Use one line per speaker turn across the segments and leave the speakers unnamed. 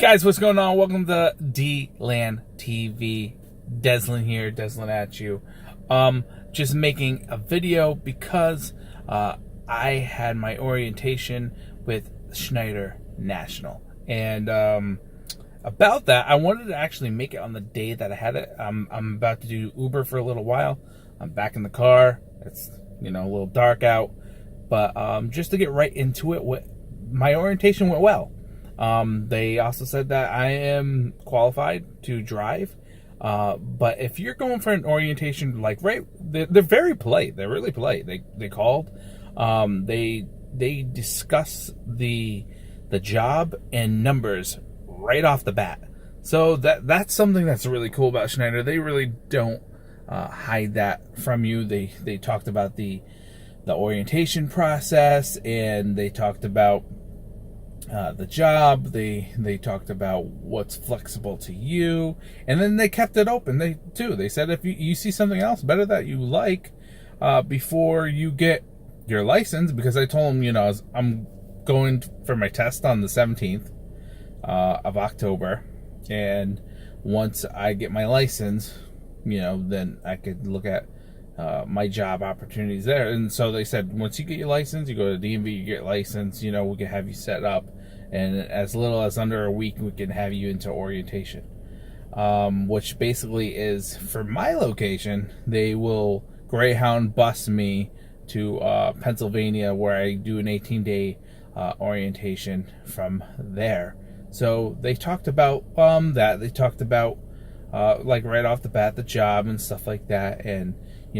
Guys, what's going on? Welcome to D-Land TV. Deslin here, Deslin at you. Just making a video because I had my orientation with Schneider National. And about that, I wanted to actually make it on the day that I had it. I'm about to do Uber for a little while. I'm back in the car. It's, a little dark out. But just to get right into it, my orientation went well. They also said that I am qualified to drive. But if you're going for an orientation, they're very polite. They're really polite. They called. They discuss the job and numbers right off the bat. So that's something that's really cool about Schneider. They really don't hide that from you. They talked about the orientation process, and they talked about the job. They talked about what's flexible to you, and then they kept it open. They said if you see something else better that you like before you get your license, because I told them, I'm going for my test on the 17th of October, and once I get my license, then I could look at my job opportunities there. And so they said, once you get your license, you go to DMV, you get license, we can have you set up, and as little as under a week, we can have you into orientation. Which basically is, for my location, they will Greyhound bus me to Pennsylvania, where I do an 18-day orientation from there. So they talked about that. They talked about right off the bat, the job and stuff like that, and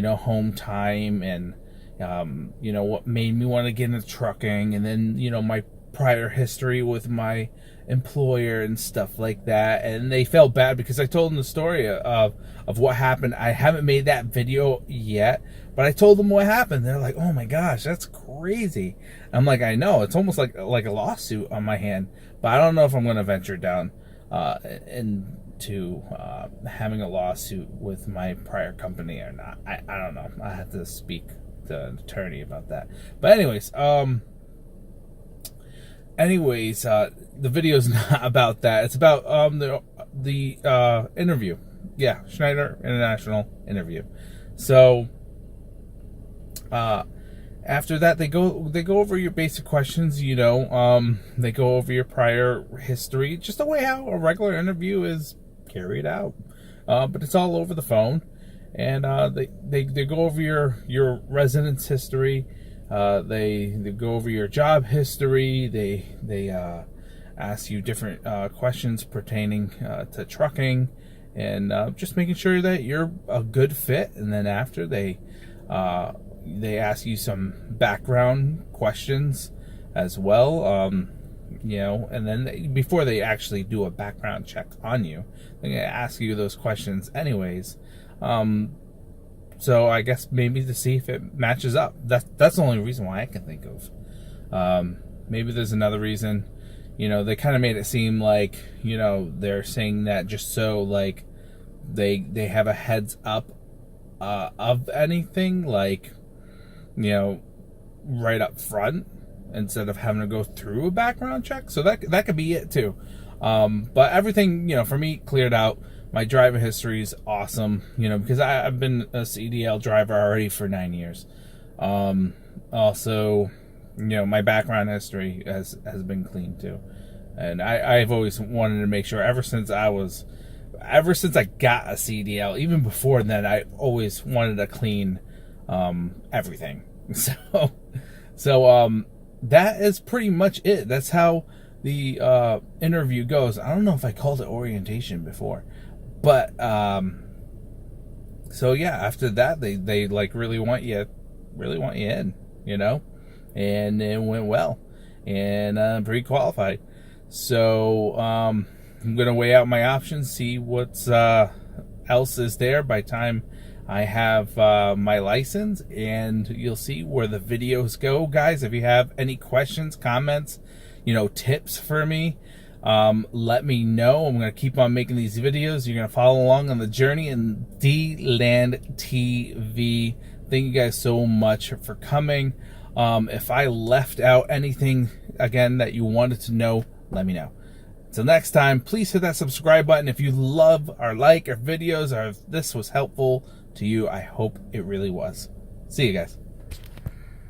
home time, and what made me want to get into trucking, and then my prior history with my employer and stuff like that. And they felt bad because I told them the story of what happened. I haven't made that video yet, but I told them what happened. They're like, "Oh my gosh, that's crazy." I'm like, "I know, it's almost like a lawsuit on my hand," but I don't know if I'm going to venture down into having a lawsuit with my prior company or not. I don't know. I have to speak to an attorney about that. But anyways, the video's not about that. It's about the interview. Yeah, Schneider International interview. So after that, they go over your basic questions. They go over your prior history, just the way how a regular interview is carried out, but it's all over the phone. And they go over your residence history. They go over your job history. They ask you different questions pertaining to trucking, and just making sure that you're a good fit. And then after, they ask you some background questions as well. And then before they actually do a background check on you, they're gonna ask you those questions anyways. So I guess maybe to see if it matches up. That's the only reason why I can think of. Maybe there's another reason. They kind of made it seem like, they're saying that just so they have a heads up of anything, right up front, instead of having to go through a background check. So that could be it too. But everything, for me, cleared out. My driver history is awesome, because I've been a CDL driver already for 9 years. Also, my background history has been clean too. And I've always wanted to make sure, ever since I got a CDL, even before then, I always wanted to clean everything. So that is pretty much it. That's how the interview goes. I don't know if I called it orientation before. But so yeah, after that they really want you in, and it went well, and I'm pretty qualified. So I'm gonna weigh out my options, see what's else is there by the time I have my license, and you'll see where the videos go. Guys, if you have any questions, comments, tips for me, let me know. I'm going to keep on making these videos. You're going to follow along on the journey in D-Land TV. Thank you guys so much for coming. If I left out anything, again, that you wanted to know, let me know. Until next time, please hit that subscribe button if you love or like our videos or if this was helpful to you. I hope it really was. See you guys.